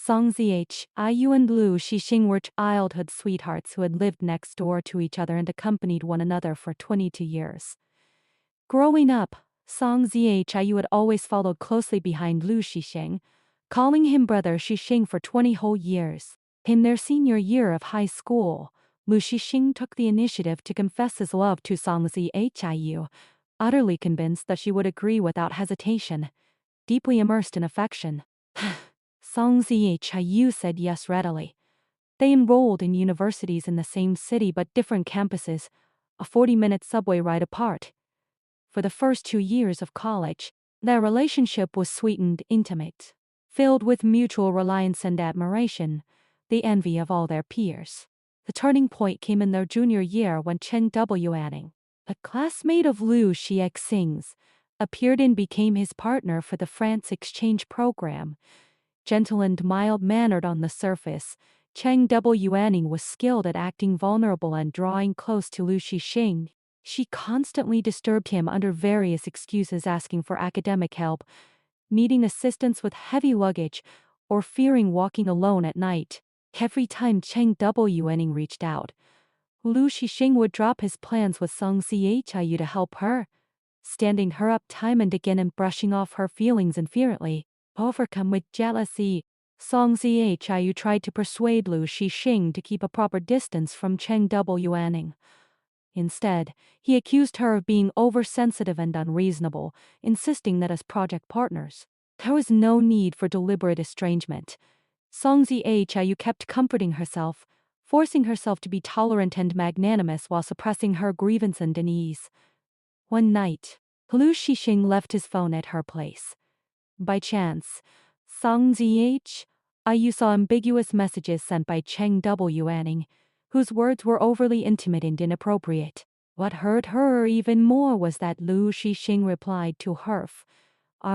Song Zh, IU and Lu Shixing were childhood sweethearts who had lived next door to each other and accompanied one another for 22 years. Growing up, Song Zh had always followed closely behind Lu Shixing, calling him brother Shixing for 20 whole years. In their senior year of high school, Lu Shixing took the initiative to confess his love to Song Zhiu, utterly convinced that she would agree without hesitation, deeply immersed in affection. Song Zhiu said yes readily. They enrolled in universities in the same city but different campuses, a 40-minute subway ride apart. For the first 2 years of college, their relationship was sweet and intimate, filled with mutual reliance and admiration, the envy of all their peers. The turning point came in their junior year when Cheng Wanning, a classmate of Lu Shixing's, appeared and became his partner for the France exchange program. Gentle and mild-mannered on the surface, Cheng Wanning was skilled at acting vulnerable and drawing close to Lu Shixing. She constantly disturbed him under various excuses, asking for academic help, needing assistance with heavy luggage, or fearing walking alone at night. Every time Cheng Wanning reached out, Lu Shixing would drop his plans with Song Zhiu to help her, standing her up time and again and brushing off her feelings inferiorly. Overcome with jealousy, Song Zhiu tried to persuade Lu Shixing to keep a proper distance from Cheng Wanning. Instead, he accused her of being oversensitive and unreasonable, insisting that as project partners, there was no need for deliberate estrangement. Song Zhiu kept comforting herself, forcing herself to be tolerant and magnanimous while suppressing her grievance and unease. One night, Lu Shixing left his phone at her place. By chance, Song Zhiu saw ambiguous messages sent by Cheng Wanning, whose words were overly intimate and inappropriate. What hurt her even more was that Lu Shixing replied to her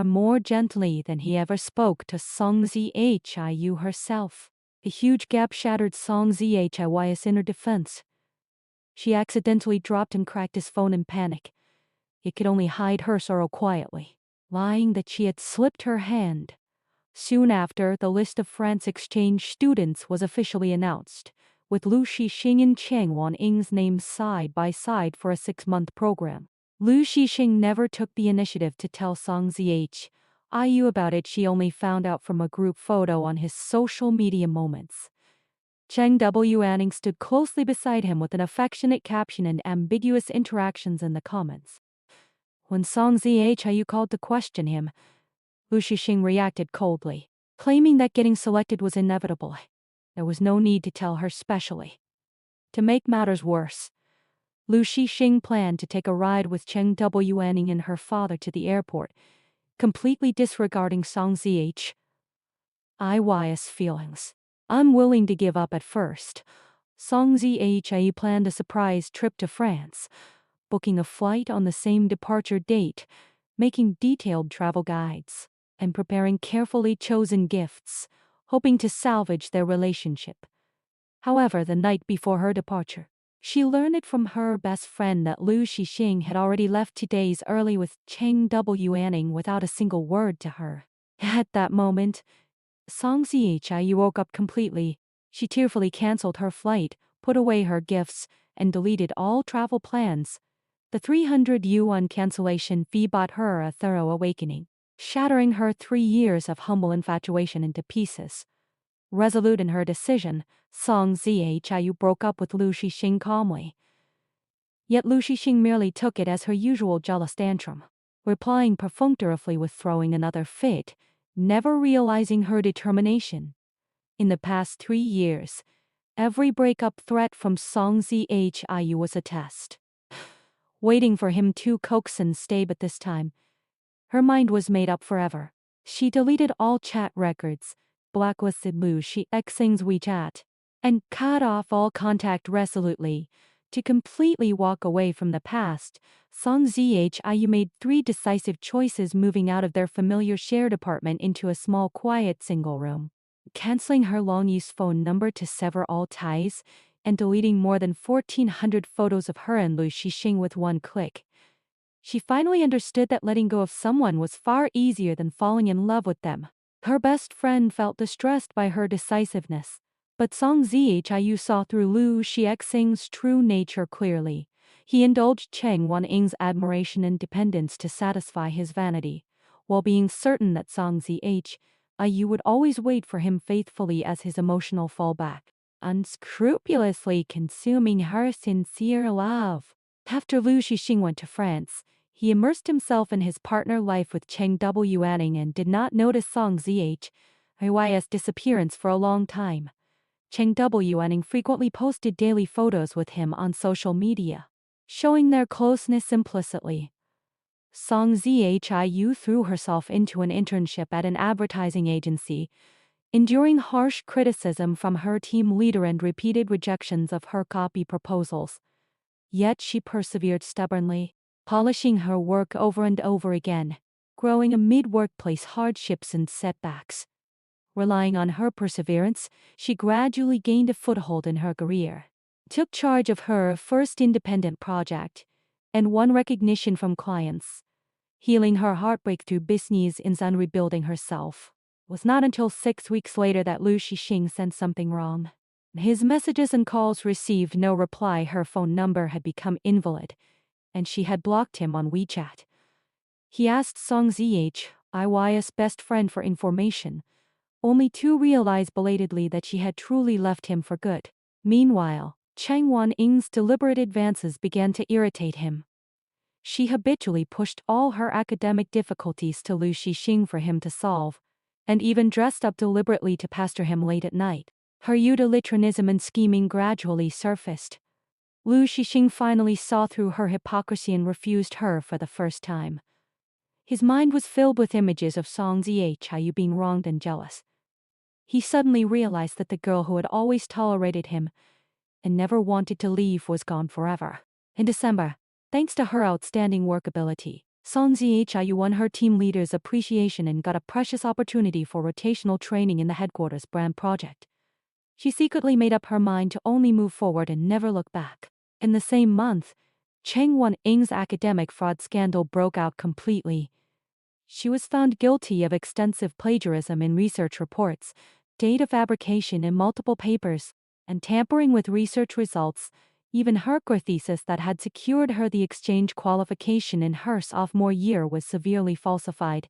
more gently than he ever spoke to Song Zhiu herself. The huge gap shattered Song Zhiu's inner defense. She accidentally dropped and cracked his phone in panic. It could only hide her sorrow quietly, lying that she had slipped her hand. Soon after, the list of France exchange students was officially announced, with Lu Shixing and Cheng Wanning's names side by side for a 6-month program. Lu Shixing never took the initiative to tell Song Zhiu about it. She only found out from a group photo on his social media moments. Cheng Wanning stood closely beside him with an affectionate caption and ambiguous interactions in the comments. When Song Zhiu called to question him, Lu Shixing reacted coldly, claiming that getting selected was inevitable. There was no need to tell her specially. To make matters worse, Lu Shixing planned to take a ride with Cheng Wanning and her father to the airport, completely disregarding Song Zhiu's feelings. Unwilling to give up at first, Song Zhiu planned a surprise trip to France, booking a flight on the same departure date, making detailed travel guides, and preparing carefully chosen gifts, hoping to salvage their relationship. However, the night before her departure, she learned it from her best friend that Lu Shixing had already left 2 days early with Cheng Wanning without a single word to her. At that moment, Song Zhiu woke up completely. She tearfully canceled her flight, put away her gifts, and deleted all travel plans. The 300 yuan cancellation fee bought her a thorough awakening, shattering her 3 years of humble infatuation into pieces. Resolute in her decision, Song Zhiu broke up with Lu Shixing calmly. Yet Lu Shixing merely took it as her usual jealous tantrum, replying perfunctorily with throwing another fit, never realizing her determination. In the past 3 years, every breakup threat from Song Zhiu was a test. Waiting for him to coax and stay, but this time, her mind was made up forever. She deleted all chat records, blacklisted Lu Shixing's WeChat, and cut off all contact resolutely. To completely walk away from the past, Song Zhiu made 3 decisive choices, moving out of their familiar shared apartment into a small quiet single room, canceling her long-used phone number to sever all ties, and deleting more than 1,400 photos of her and Lu Shixing with one click. She finally understood that letting go of someone was far easier than falling in love with them. Her best friend felt distressed by her decisiveness, but Song Zhiyu saw through Lu Xiexing's true nature clearly. He indulged Cheng Wan-Ying's admiration and dependence to satisfy his vanity, while being certain that Song Zhiyu would always wait for him faithfully as his emotional fallback, unscrupulously consuming her sincere love. After Lu Xixing went to France, he immersed himself in his partner life with Cheng Wanning and did not notice Song Zhiyu's disappearance for a long time. Cheng Wanning frequently posted daily photos with him on social media, showing their closeness implicitly. Song Zhiyu threw herself into an internship at an advertising agency, enduring harsh criticism from her team leader and repeated rejections of her copy proposals. Yet she persevered stubbornly, polishing her work over and over again, growing amid workplace hardships and setbacks. Relying on her perseverance, she gradually gained a foothold in her career, took charge of her first independent project, and won recognition from clients. Healing her heartbreak through business and rebuilding herself. It was not until 6 weeks later that Lu Xixing sensed something wrong. His messages and calls received no reply. Her phone number had become invalid, and she had blocked him on WeChat. He asked Song Zhi유's best friend for information, only to realize belatedly that she had truly left him for good. Meanwhile, Cheng Wan-Ying's deliberate advances began to irritate him. She habitually pushed all her academic difficulties to Lu Xixing for him to solve, and even dressed up deliberately to pester him late at night. Her utilitarianism and scheming gradually surfaced. Lu Xixing finally saw through her hypocrisy and refused her for the first time. His mind was filled with images of Song Zhiyu being wronged and jealous. He suddenly realized that the girl who had always tolerated him and never wanted to leave was gone forever. In December, thanks to her outstanding work ability, Song Zhiyu won her team leader's appreciation and got a precious opportunity for rotational training in the headquarters brand project. She secretly made up her mind to only move forward and never look back. In the same month, Cheng Wan-Ying's academic fraud scandal broke out completely. She was found guilty of extensive plagiarism in research reports, data fabrication in multiple papers, and tampering with research results. Even her core thesis that had secured her the exchange qualification in her sophomore year was severely falsified.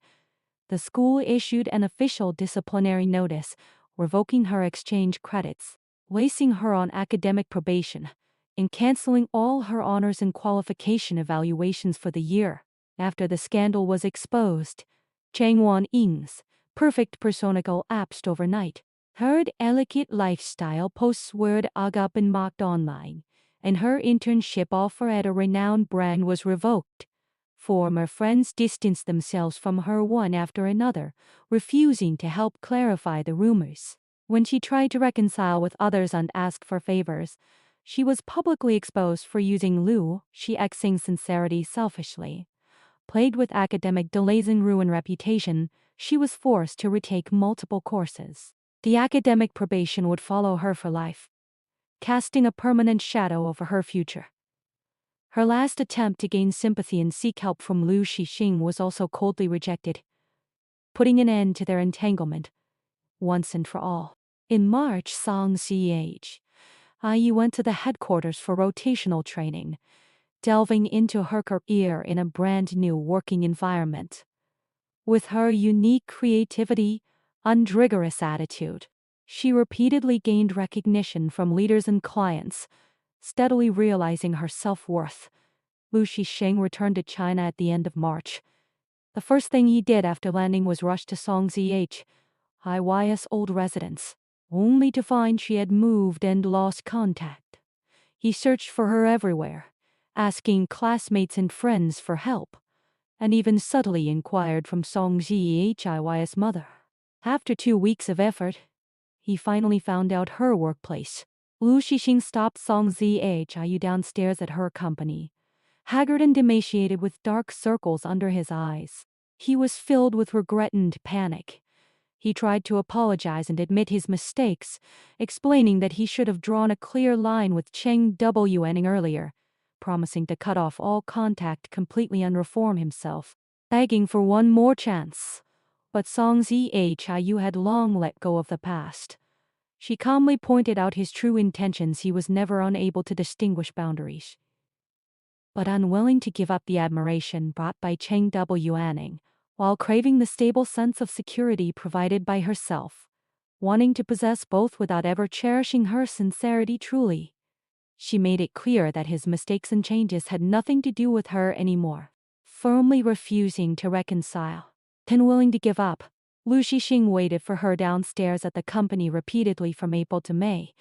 The school issued an official disciplinary notice, revoking her exchange credits, placing her on academic probation, and canceling all her honors and qualification evaluations for the year. After the scandal was exposed, Cheng Wan-Ying's perfect persona collapsed overnight. Her elegant lifestyle posts were up and mocked online, and her internship offer at a renowned brand was revoked. Former friends distanced themselves from her one after another, refusing to help clarify the rumors. When she tried to reconcile with others and ask for favors, she was publicly exposed for using Lu Xiexing's sincerity selfishly. Plagued with academic delays and ruined reputation, she was forced to retake multiple courses. The academic probation would follow her for life, casting a permanent shadow over her future. Her last attempt to gain sympathy and seek help from Lu Xixing was also coldly rejected, putting an end to their entanglement once and for all. In March, Song Zhiyu went to the headquarters for rotational training, delving into her career in a brand new working environment. With her unique creativity and rigorous attitude, she repeatedly gained recognition from leaders and clients, steadily realizing her self-worth. Lu Xixing returned to China at the end of March. The first thing he did after landing was rush to Song Zhi유's old residence, only to find she had moved and lost contact. He searched for her everywhere, asking classmates and friends for help, and even subtly inquired from Song Zhi유's mother. After 2 weeks of effort, he finally found out her workplace. Lu Xixing stopped Song Zhiyu downstairs at her company, haggard and emaciated with dark circles under his eyes. He was filled with regret and panic. He tried to apologize and admit his mistakes, explaining that he should have drawn a clear line with Cheng Wanning earlier, promising to cut off all contact completely and reform himself, begging for one more chance. But Song Zhiu had long let go of the past. She calmly pointed out his true intentions. He was never unable to distinguish boundaries, but unwilling to give up the admiration brought by Cheng W. Anning, while craving the stable sense of security provided by herself, wanting to possess both without ever cherishing her sincerity truly. She made it clear that his mistakes and changes had nothing to do with her anymore, firmly refusing to reconcile. Unwilling to give up, Lu Shixing waited for her downstairs at the company repeatedly from April to May,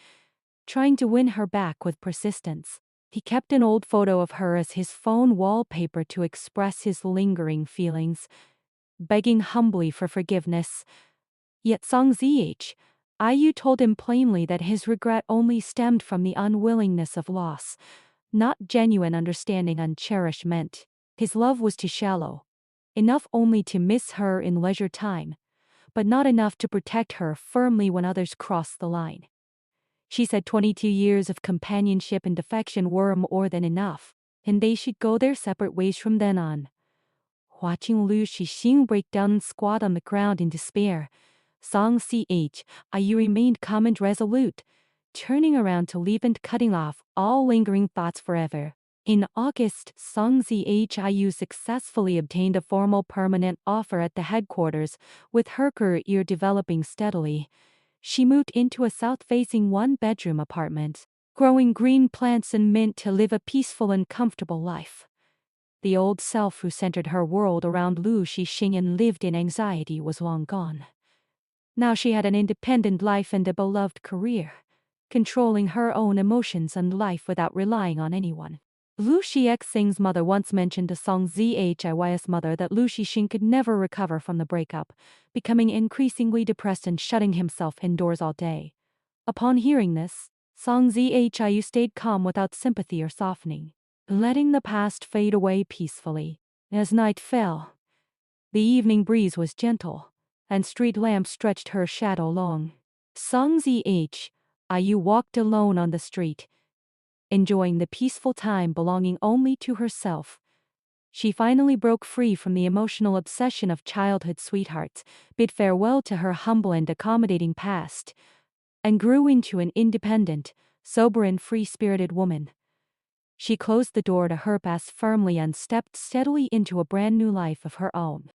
trying to win her back with persistence. He kept an old photo of her as his phone wallpaper to express his lingering feelings, begging humbly for forgiveness. Yet Song Zhiu told him plainly that his regret only stemmed from the unwillingness of loss, not genuine understanding and cherishment. His love was too shallow, enough only to miss her in leisure time, but not enough to protect her firmly when others crossed the line. She said 22 years of companionship and affection were more than enough, and they should go their separate ways from then on. Watching Lu Shixing break down and squat on the ground in despair, Song Zhiu remained calm and resolute, turning around to leave and cutting off all lingering thoughts forever. In August, Song Zhiu successfully obtained a formal permanent offer at the headquarters, with her career developing steadily. She moved into a south-facing one-bedroom apartment, growing green plants and mint to live a peaceful and comfortable life. The old self who centered her world around Lu Shixing and lived in anxiety was long gone. Now she had an independent life and a beloved career, controlling her own emotions and life without relying on anyone. Lu Shixing's mother once mentioned to Song Zhiu's mother that Lu Shixing could never recover from the breakup, becoming increasingly depressed and shutting himself indoors all day. Upon hearing this, Song Zhiu stayed calm without sympathy or softening, letting the past fade away peacefully. As night fell, the evening breeze was gentle, and street lamps stretched her shadow long. Song Zhiu walked alone on the street, enjoying the peaceful time belonging only to herself. She finally broke free from the emotional obsession of childhood sweethearts, bid farewell to her humble and accommodating past, and grew into an independent, sober and free-spirited woman. She closed the door to her past firmly and stepped steadily into a brand new life of her own.